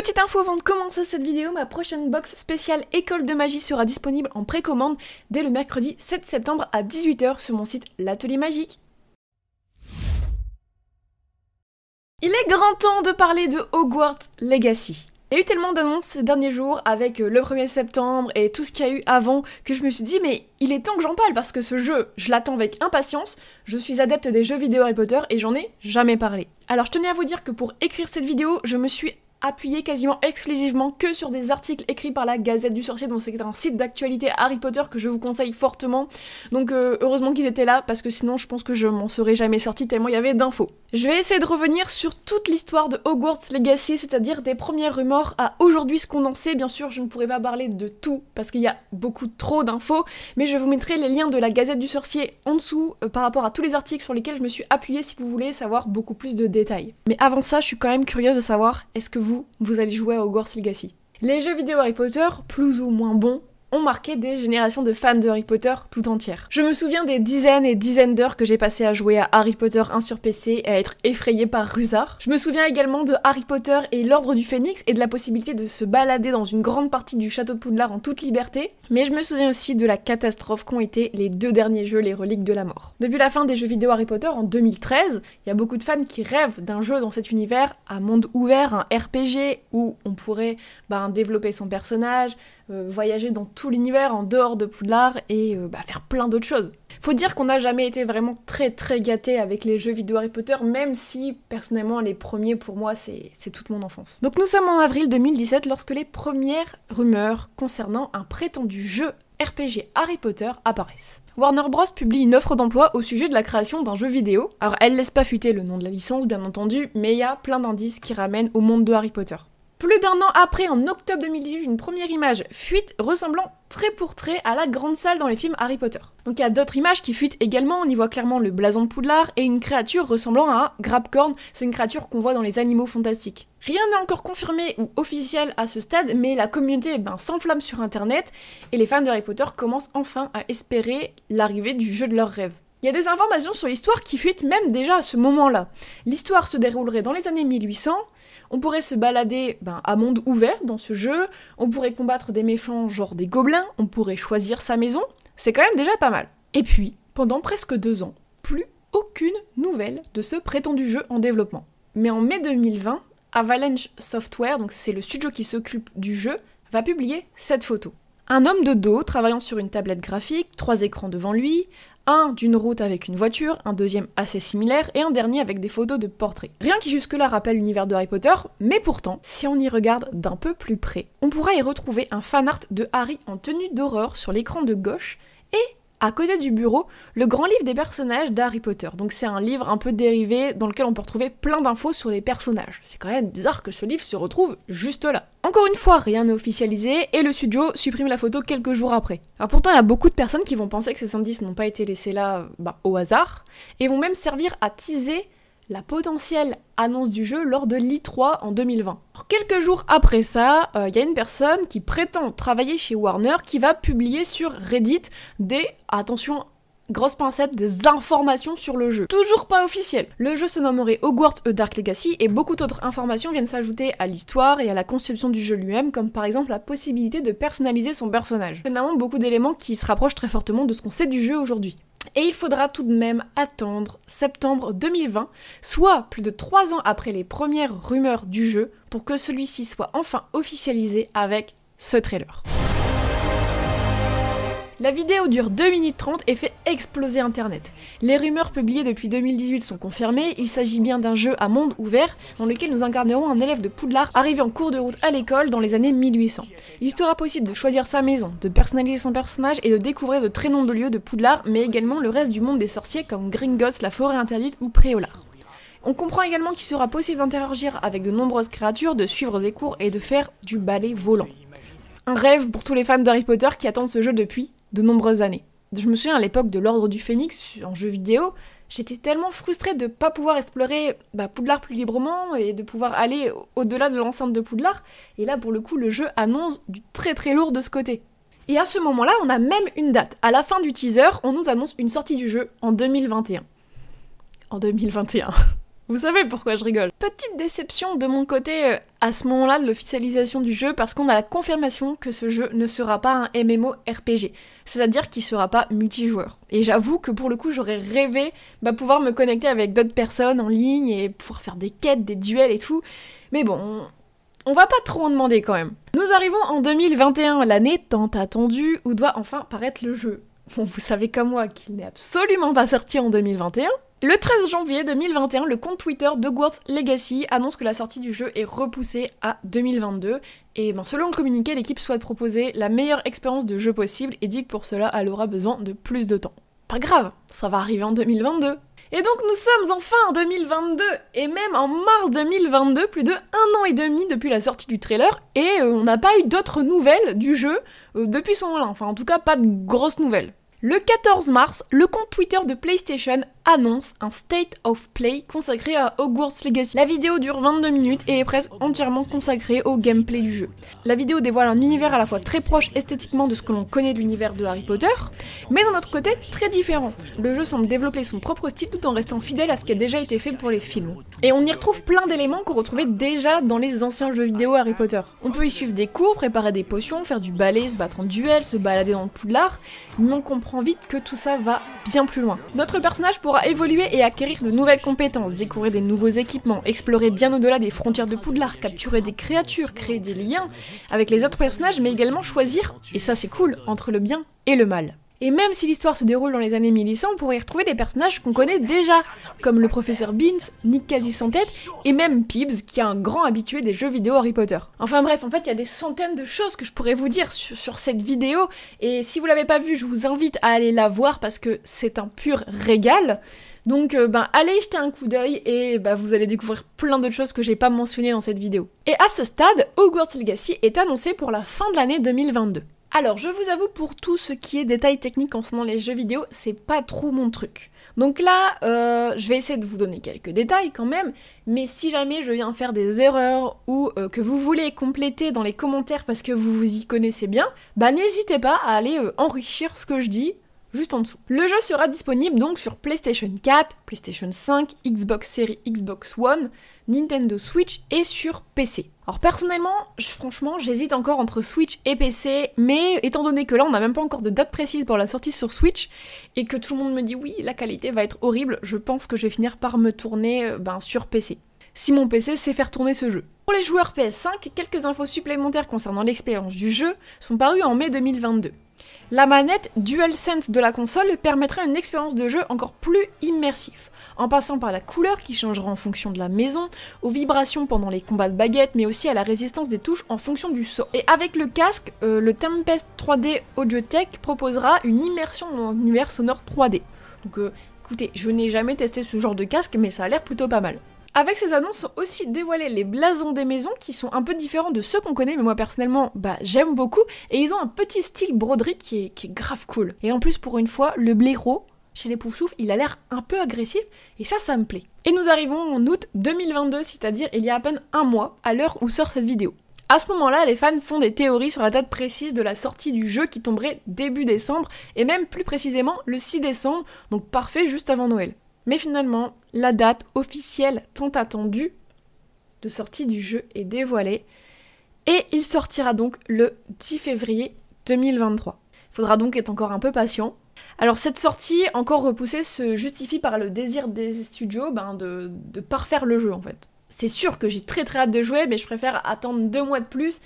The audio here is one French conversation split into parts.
Petite info avant de commencer cette vidéo, ma prochaine box spéciale école de magie sera disponible en précommande dès le mercredi 7 septembre à 18 h sur mon site l'Atelier Magique. Il est grand temps de parler de Hogwarts Legacy. Il y a eu tellement d'annonces ces derniers jours avec le 1er septembre et tout ce qu'il y a eu avant que je me suis dit mais il est temps que j'en parle parce que ce jeu, je l'attends avec impatience. Je suis adepte des jeux vidéo Harry Potter et j'en ai jamais parlé. Alors je tenais à vous dire que pour écrire cette vidéo, je me suis appuyé quasiment exclusivement que sur des articles écrits par la Gazette du Sorcier, donc c'est un site d'actualité Harry Potter que je vous conseille fortement. Donc heureusement qu'ils étaient là, parce que sinon je pense que je m'en serais jamais sortie tellement il y avait d'infos. Je vais essayer de revenir sur toute l'histoire de Hogwarts Legacy, c'est-à-dire des premières rumeurs à aujourd'hui ce qu'on en sait. Bien sûr, je ne pourrai pas parler de tout, parce qu'il y a beaucoup trop d'infos, mais je vous mettrai les liens de la Gazette du Sorcier en dessous, par rapport à tous les articles sur lesquels je me suis appuyée si vous voulez savoir beaucoup plus de détails. Mais avant ça, je suis quand même curieuse de savoir, est-ce que vous allez jouer à Hogwarts Legacy? Les jeux vidéo Harry Potter, plus ou moins bons, ont marqué des générations de fans de Harry Potter tout entières. Je me souviens des dizaines et dizaines d'heures que j'ai passées à jouer à Harry Potter 1 sur PC et à être effrayée par Rusard. Je me souviens également de Harry Potter et l'Ordre du Phénix et de la possibilité de se balader dans une grande partie du château de Poudlard en toute liberté, mais je me souviens aussi de la catastrophe qu'ont été les deux derniers jeux, les Reliques de la Mort. Depuis la fin des jeux vidéo Harry Potter en 2013, il y a beaucoup de fans qui rêvent d'un jeu dans cet univers à monde ouvert, un RPG où on pourrait développer son personnage, voyager dans tout l'univers en dehors de Poudlard et faire plein d'autres choses. Faut dire qu'on n'a jamais été vraiment très gâtés avec les jeux vidéo Harry Potter, même si personnellement les premiers pour moi c'est toute mon enfance. Donc nous sommes en avril 2017 lorsque les premières rumeurs concernant un prétendu jeu RPG Harry Potter apparaissent. Warner Bros publie une offre d'emploi au sujet de la création d'un jeu vidéo. Alors elle laisse pas fuiter le nom de la licence bien entendu, mais il y a plein d'indices qui ramènent au monde de Harry Potter. Plus d'un an après, en octobre 2018, une première image fuite ressemblant trait pour trait à la grande salle dans les films Harry Potter. Donc il y a d'autres images qui fuitent également, on y voit clairement le blason de Poudlard et une créature ressemblant à un Grabcorn, c'est une créature qu'on voit dans les Animaux Fantastiques. Rien n'est encore confirmé ou officiel à ce stade, mais la communauté s'enflamme sur internet et les fans de Harry Potter commencent enfin à espérer l'arrivée du jeu de leurs rêves. Il y a des informations sur l'histoire qui fuitent même déjà à ce moment-là. L'histoire se déroulerait dans les années 1800, on pourrait se balader à monde ouvert dans ce jeu, on pourrait combattre des méchants genre des gobelins, on pourrait choisir sa maison, c'est quand même déjà pas mal. Et puis, pendant presque 2 ans, plus aucune nouvelle de ce prétendu jeu en développement. Mais en mai 2020, Avalanche Software, donc c'est le studio qui s'occupe du jeu, va publier cette photo. Un homme de dos travaillant sur une tablette graphique, 3 écrans devant lui, un d'une route avec une voiture, un deuxième assez similaire et un dernier avec des photos de portraits. Rien qui jusque-là rappelle l'univers de Harry Potter, mais pourtant, si on y regarde d'un peu plus près, on pourra y retrouver un fanart de Harry en tenue d'horreur sur l'écran de gauche et à côté du bureau, le grand livre des personnages d'Harry Potter. Donc c'est un livre un peu dérivé dans lequel on peut retrouver plein d'infos sur les personnages. C'est quand même bizarre que ce livre se retrouve juste là. Encore une fois, rien n'est officialisé et le studio supprime la photo quelques jours après. Alors pourtant, il y a beaucoup de personnes qui vont penser que ces indices n'ont pas été laissés là au hasard et vont même servir à teaser la potentielle annonce du jeu lors de l'E3 en 2020. Alors, quelques jours après ça, il y a une personne qui prétend travailler chez Warner qui va publier sur Reddit attention, grosse pincette, des informations sur le jeu. Toujours pas officiel. Le jeu se nommerait Hogwarts A Dark Legacy et beaucoup d'autres informations viennent s'ajouter à l'histoire et à la conception du jeu lui-même, comme par exemple la possibilité de personnaliser son personnage. Finalement, beaucoup d'éléments qui se rapprochent très fortement de ce qu'on sait du jeu aujourd'hui. Et il faudra tout de même attendre septembre 2020, soit plus de 3 ans après les premières rumeurs du jeu, pour que celui-ci soit enfin officialisé avec ce trailer. La vidéo dure 2 minutes 30 et fait exploser internet. Les rumeurs publiées depuis 2018 sont confirmées, il s'agit bien d'un jeu à monde ouvert dans lequel nous incarnerons un élève de Poudlard arrivé en cours de route à l'école dans les années 1800. Il sera possible de choisir sa maison, de personnaliser son personnage et de découvrir de très nombreux lieux de Poudlard, mais également le reste du monde des sorciers comme Gringotts, la forêt interdite ou Préolard. On comprend également qu'il sera possible d'interagir avec de nombreuses créatures, de suivre des cours et de faire du ballet volant. Un rêve pour tous les fans d'Harry Potter qui attendent ce jeu depuis de nombreuses années. Je me souviens à l'époque de l'Ordre du Phénix en jeu vidéo, j'étais tellement frustrée de pas pouvoir explorer Poudlard plus librement et de pouvoir aller au-delà de l'enceinte de Poudlard. Et là, pour le coup, le jeu annonce du très lourd de ce côté. Et à ce moment-là, on a même une date. À la fin du teaser, on nous annonce une sortie du jeu en 2021. En 2021. Vous savez pourquoi je rigole. Petite déception de mon côté à ce moment-là de l'officialisation du jeu parce qu'on a la confirmation que ce jeu ne sera pas un MMORPG, c'est-à-dire qu'il sera pas multijoueur. Et j'avoue que pour le coup j'aurais rêvé pouvoir me connecter avec d'autres personnes en ligne et pouvoir faire des quêtes, des duels et tout, mais bon, on va pas trop en demander quand même. Nous arrivons en 2021, l'année tant attendue où doit enfin paraître le jeu. Bon, vous savez comme moi qu'il n'est absolument pas sorti en 2021. Le 13 janvier 2021, le compte Twitter d'Hogwarts Legacy annonce que la sortie du jeu est repoussée à 2022. Et selon le communiqué, l'équipe souhaite proposer la meilleure expérience de jeu possible et dit que pour cela, elle aura besoin de plus de temps. Pas grave, ça va arriver en 2022. Et donc nous sommes enfin en 2022, et même en mars 2022, plus de 1 an et demi depuis la sortie du trailer, et on n'a pas eu d'autres nouvelles du jeu depuis ce moment-là, enfin en tout cas pas de grosses nouvelles. Le 14 mars, le compte Twitter de PlayStation annonce un State of Play consacré à Hogwarts Legacy. La vidéo dure 22 minutes et est presque entièrement consacrée au gameplay du jeu. La vidéo dévoile un univers à la fois très proche esthétiquement de ce que l'on connaît de l'univers de Harry Potter, mais d'un autre côté très différent. Le jeu semble développer son propre style tout en restant fidèle à ce qui a déjà été fait pour les films. Et on y retrouve plein d'éléments qu'on retrouvait déjà dans les anciens jeux vidéo Harry Potter. On peut y suivre des cours, préparer des potions, faire du ballet, se battre en duel, se balader dans le Poudlard, mais on comprend vite que tout ça va bien plus loin. Notre personnage pourra évoluer et acquérir de nouvelles compétences, découvrir des nouveaux équipements, explorer bien au-delà des frontières de Poudlard, capturer des créatures, créer des liens avec les autres personnages, mais également choisir, et ça c'est cool, entre le bien et le mal. Et même si l'histoire se déroule dans les années 1100, on pourrait y retrouver des personnages qu'on connaît déjà, comme le professeur Beans, Nick Quasi-Sans-Tête, et même Pibbs, qui est un grand habitué des jeux vidéo Harry Potter. Enfin bref, en fait, il y a des centaines de choses que je pourrais vous dire sur cette vidéo, et si vous l'avez pas vue, je vous invite à aller la voir, parce que c'est un pur régal. Donc allez jeter un coup d'œil et vous allez découvrir plein d'autres choses que j'ai pas mentionnées dans cette vidéo. Et à ce stade, Hogwarts Legacy est annoncé pour la fin de l'année 2022. Alors, je vous avoue, pour tout ce qui est détails techniques concernant les jeux vidéo, c'est pas trop mon truc. Donc là, je vais essayer de vous donner quelques détails quand même, mais si jamais je viens faire des erreurs ou que vous voulez compléter dans les commentaires parce que vous vous y connaissez bien, n'hésitez pas à aller enrichir ce que je dis juste en dessous. Le jeu sera disponible donc sur PlayStation 4, PlayStation 5, Xbox Series, Xbox One, Nintendo Switch et sur PC. Alors personnellement, franchement, j'hésite encore entre Switch et PC, mais étant donné que là on n'a même pas encore de date précise pour la sortie sur Switch, et que tout le monde me dit oui, la qualité va être horrible, je pense que je vais finir par me tourner sur PC. Si mon PC sait faire tourner ce jeu. Pour les joueurs PS5, quelques infos supplémentaires concernant l'expérience du jeu sont parues en mai 2022. La manette DualSense de la console permettra une expérience de jeu encore plus immersive, en passant par la couleur qui changera en fonction de la maison, aux vibrations pendant les combats de baguettes, mais aussi à la résistance des touches en fonction du sort. Et avec le casque, le Tempest 3D Audiotech proposera une immersion dans un univers sonore 3D. Donc écoutez, je n'ai jamais testé ce genre de casque, mais ça a l'air plutôt pas mal. Avec ces annonces sont aussi dévoilés les blasons des maisons qui sont un peu différents de ceux qu'on connaît, mais moi personnellement, j'aime beaucoup, et ils ont un petit style broderie qui est grave cool. Et en plus, pour une fois, le blaireau, chez les Poufsouffles, il a l'air un peu agressif, et ça me plaît. Et nous arrivons en août 2022, c'est-à-dire il y a à peine un mois, à l'heure où sort cette vidéo. À ce moment-là, les fans font des théories sur la date précise de la sortie du jeu qui tomberait début décembre, et même plus précisément le 6 décembre, donc parfait juste avant Noël. Mais finalement, la date officielle tant attendue de sortie du jeu est dévoilée, et il sortira donc le 10 février 2023. Il faudra donc être encore un peu patient. Alors cette sortie, encore repoussée, se justifie par le désir des studios de parfaire le jeu en fait. C'est sûr que j'ai très hâte de jouer, mais je préfère attendre 2 mois de plus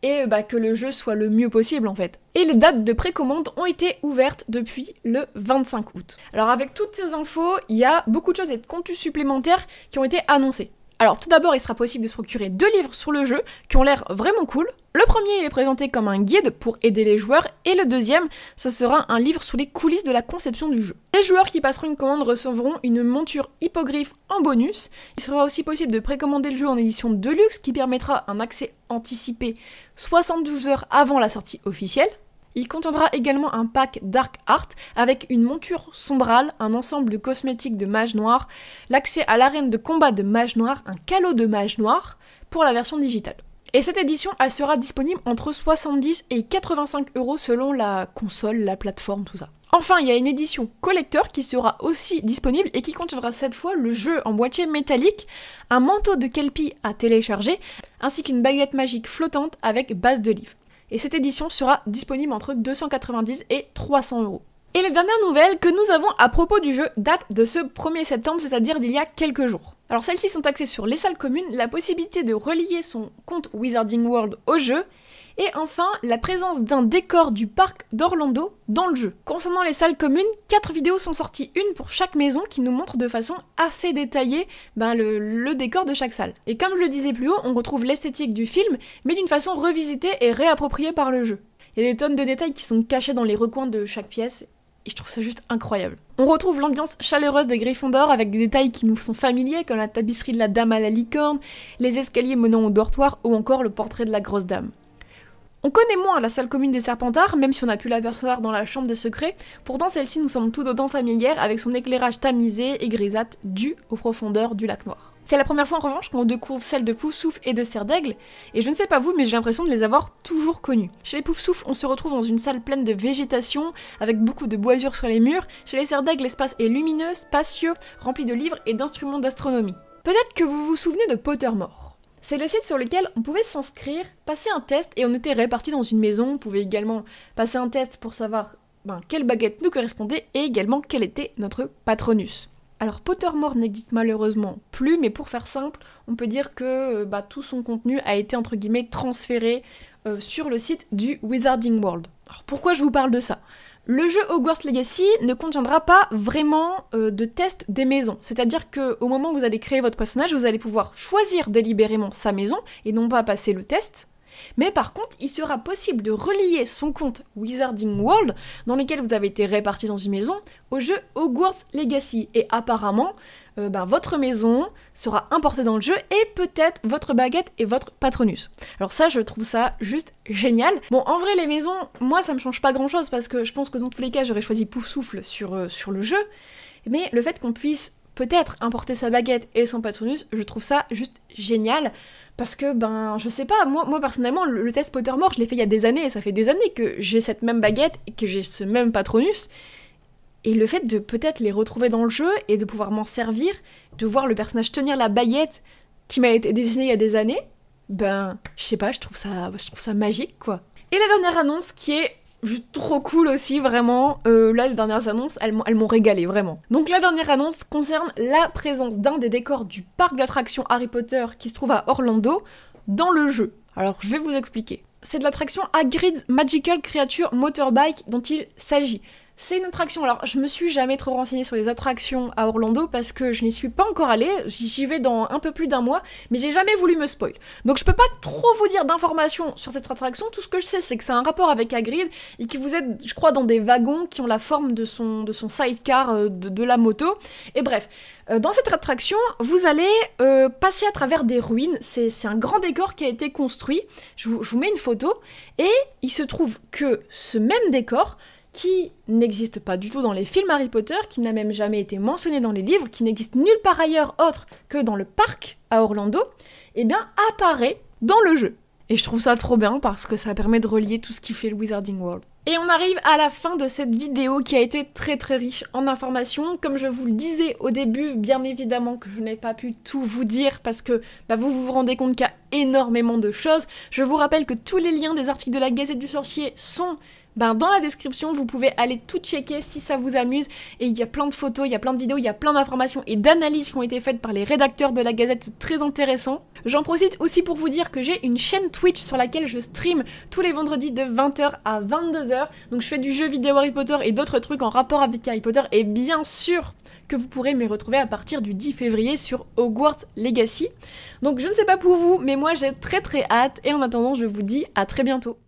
et que le jeu soit le mieux possible en fait. Et les dates de précommande ont été ouvertes depuis le 25 août. Alors avec toutes ces infos, il y a beaucoup de choses et de contenus supplémentaires qui ont été annoncés. Alors tout d'abord, il sera possible de se procurer 2 livres sur le jeu qui ont l'air vraiment cool. Le premier, il est présenté comme un guide pour aider les joueurs, et le deuxième, ça sera un livre sur les coulisses de la conception du jeu. Les joueurs qui passeront une commande recevront une monture hippogriffe en bonus. Il sera aussi possible de précommander le jeu en édition Deluxe qui permettra un accès anticipé 72 heures avant la sortie officielle. Il contiendra également un pack Dark Art avec une monture sombrale, un ensemble de cosmétiques de mage noir, l'accès à l'arène de combat de mage noir, un calot de mage noir pour la version digitale. Et cette édition, elle sera disponible entre 70 et 85 € selon la console, la plateforme, tout ça. Enfin, il y a une édition collector qui sera aussi disponible et qui contiendra cette fois le jeu en boîtier métallique, un manteau de Kelpie à télécharger, ainsi qu'une baguette magique flottante avec base de livre. Et cette édition sera disponible entre 290 et 300 €. Et les dernières nouvelles que nous avons à propos du jeu datent de ce 1er septembre, c'est-à-dire d'il y a quelques jours. Alors celles-ci sont axées sur les salles communes, la possibilité de relier son compte Wizarding World au jeu, et enfin la présence d'un décor du parc d'Orlando dans le jeu. Concernant les salles communes, 4 vidéos sont sorties, une pour chaque maison qui nous montre de façon assez détaillée le décor de chaque salle. Et comme je le disais plus haut, on retrouve l'esthétique du film, mais d'une façon revisitée et réappropriée par le jeu. Il y a des tonnes de détails qui sont cachés dans les recoins de chaque pièce, et je trouve ça juste incroyable. On retrouve l'ambiance chaleureuse des Gryffondor avec des détails qui nous sont familiers comme la tapisserie de la dame à la licorne, les escaliers menant au dortoir ou encore le portrait de la grosse dame. On connaît moins la salle commune des Serpentards, même si on a pu l'apercevoir dans la chambre des secrets, pourtant celle-ci nous semble tout autant familière avec son éclairage tamisé et grisâtre dû aux profondeurs du lac noir. C'est la première fois en revanche qu'on découvre celle de Poufsouffle et de Serre d'Aigle, et je ne sais pas vous, mais j'ai l'impression de les avoir toujours connus. Chez les Poufsouffle, on se retrouve dans une salle pleine de végétation, avec beaucoup de boisures sur les murs. Chez les Serre d'Aigle, l'espace est lumineux, spacieux, rempli de livres et d'instruments d'astronomie. Peut-être que vous vous souvenez de Pottermore. C'est le site sur lequel on pouvait s'inscrire, passer un test, et on était répartis dans une maison. On pouvait également passer un test pour savoir quelle baguette nous correspondait, et également quel était notre patronus. Alors Pottermore n'existe malheureusement plus, mais pour faire simple, on peut dire que tout son contenu a été entre guillemets transféré sur le site du Wizarding World. Alors pourquoi je vous parle de ça ? Le jeu Hogwarts Legacy ne contiendra pas vraiment de test des maisons, c'est-à-dire qu'au moment où vous allez créer votre personnage, vous allez pouvoir choisir délibérément sa maison et non pas passer le test. Mais par contre, il sera possible de relier son compte Wizarding World, dans lequel vous avez été réparti dans une maison, au jeu Hogwarts Legacy. Et apparemment, votre maison sera importée dans le jeu, et peut-être votre baguette et votre patronus. Alors ça, je trouve ça juste génial. Bon, en vrai, les maisons, moi, ça me change pas grand-chose, parce que je pense que dans tous les cas, j'aurais choisi Poufsouffle sur le jeu. Mais le fait qu'on puisse peut-être importer sa baguette et son patronus, je trouve ça juste génial. Parce que, je sais pas, moi personnellement, le test Pottermore, je l'ai fait il y a des années, et ça fait des années que j'ai cette même baguette et que j'ai ce même patronus. Et le fait de peut-être les retrouver dans le jeu et de pouvoir m'en servir, de voir le personnage tenir la baguette qui m'a été dessinée il y a des années, je sais pas, je trouve ça magique, quoi. Et la dernière annonce qui est juste trop cool aussi, vraiment. Là, les dernières annonces, elles m'ont régalé, vraiment. Donc la dernière annonce concerne la présence d'un des décors du parc d'attractions Harry Potter qui se trouve à Orlando dans le jeu. Alors, je vais vous expliquer. C'est de l'attraction Hagrid's Magical Creature Motorbike dont il s'agit. C'est une attraction, alors je me suis jamais trop renseignée sur les attractions à Orlando parce que je n'y suis pas encore allée, j'y vais dans un peu plus d'1 mois, mais j'ai jamais voulu me spoil. Donc je peux pas trop vous dire d'informations sur cette attraction, tout ce que je sais c'est que c'est un rapport avec Hagrid et que vous êtes, je crois, dans des wagons qui ont la forme de son sidecar de la moto, et bref. Dans cette attraction, vous allez passer à travers des ruines, c'est un grand décor qui a été construit, je vous mets une photo, et il se trouve que ce même décor, qui n'existe pas du tout dans les films Harry Potter, qui n'a même jamais été mentionné dans les livres, qui n'existe nulle part ailleurs autre que dans le parc à Orlando, apparaît dans le jeu. Et je trouve ça trop bien parce que ça permet de relier tout ce qui fait le Wizarding World. Et on arrive à la fin de cette vidéo qui a été très très riche en informations. Comme je vous le disais au début, bien évidemment que je n'ai pas pu tout vous dire parce que vous vous rendez compte qu'il y a énormément de choses. Je vous rappelle que tous les liens des articles de la Gazette du Sorcier sont dans la description, vous pouvez aller tout checker si ça vous amuse, et il y a plein de photos, il y a plein de vidéos, il y a plein d'informations et d'analyses qui ont été faites par les rédacteurs de la Gazette, c'est très intéressant. J'en profite aussi pour vous dire que j'ai une chaîne Twitch sur laquelle je stream tous les vendredis de 20h à 22h, donc je fais du jeu vidéo Harry Potter et d'autres trucs en rapport avec Harry Potter, et bien sûr que vous pourrez me retrouver à partir du 10 février sur Hogwarts Legacy. Donc je ne sais pas pour vous, mais moi j'ai très très hâte, et en attendant je vous dis à très bientôt.